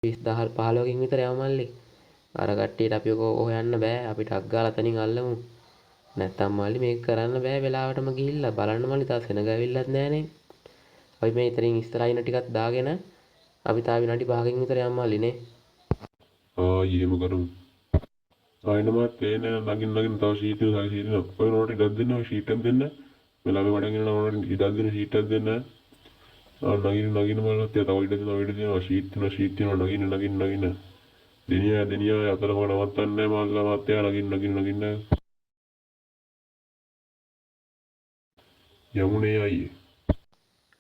20 15කින් විතර යව මල්ලි. අර කට්ටියට අපි ඔක හොයන්න බෑ. අපිට අක් ගාලා තනින් අල්ලමු. නැත්තම් මල්ලි මේක කරන්න බෑ වෙලාවටම ගිහිල්ලා. බලන්න මල්ලි තාම සෙනග ඇවිල්ලත් නෑනේ. අපි මේ ඉතින් ඉස්සරහින් ටිකක් දාගෙන අපි තාම විනාඩි 5කින් විතර යමු මල්ලි නේ. එහෙම කරමු. ආයෙනමත් පේන නගින් තව ෂීට් එක සායි ඔය නෝට ඉඩක් දෙන්න ඔය ෂීට් එක දෙන්න. වෙලාවෙ වඩන් ඉන්න නෝට ඉඩක් දෙන්න ෂීට් එකක් දෙන්න. නගින් බලවත් තව ඉඩ දෙනවා ෂීට් තියෙනවා නගින්. දෙනියා අතරම නවත්තන්නේ මල්ලා මාත්‍යා නගින්න. යමුනේ අයියේ.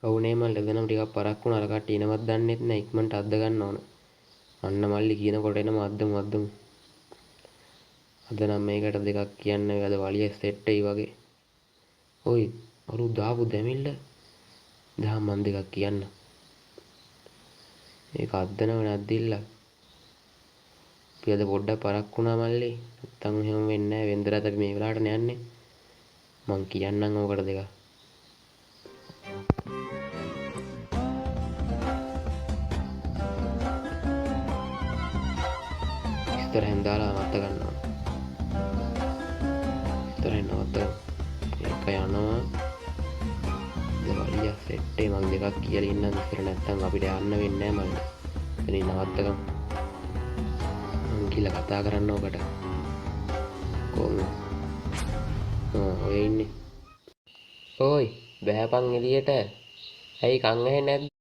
ඔව් නේ මල්ලි එදනම් ටිකක් පරක් වුණා. අර කට්ටිය එනවත් දන්නෙත් නෑ. ඉක්මනට අද්ද ගන්න ඕන. අන්න මල්ලි කියනකොට එනම අද්දමු. අද නම් මේකට දෙකක් කියන්න අද වලිය සෙට් එයි වගේ. ඔයි අරු දාපු දෙමිල්ල දහම් මන් දෙකක් කියන්න. ඒක අද්දනව නැද්දිල්ල. අපි අද පොඩ්ඩක් පරක් වුණා මල්ලි. නැත්තම් එහෙම වෙන්නේ නැහැ. වෙන්දරත් අපි මේ වෙලාවට යන්නේ. මං කියන්නම් ඕකට දෙකක්. ඉස්සරහෙන් දාලා නවත්ත ගන්නවා. ඉස්සරහෙන් නවත්ත එක යනවා. වලිය සෙට් එක මං දෙකක් කියලා ඉන්නම් ඉස්සර නැත්තම් අපිට යන්න වෙන්නේ නැහැ මල්ලි. එතනින් නවත්තගමු. මං කියලා කතා කරන්න ඕකට. කොහොමද? ඔය ඉන්නේ. ඕයි බෑපන් එළියට. ඇයි කන් ඇහෙන්නේ නැද්ද?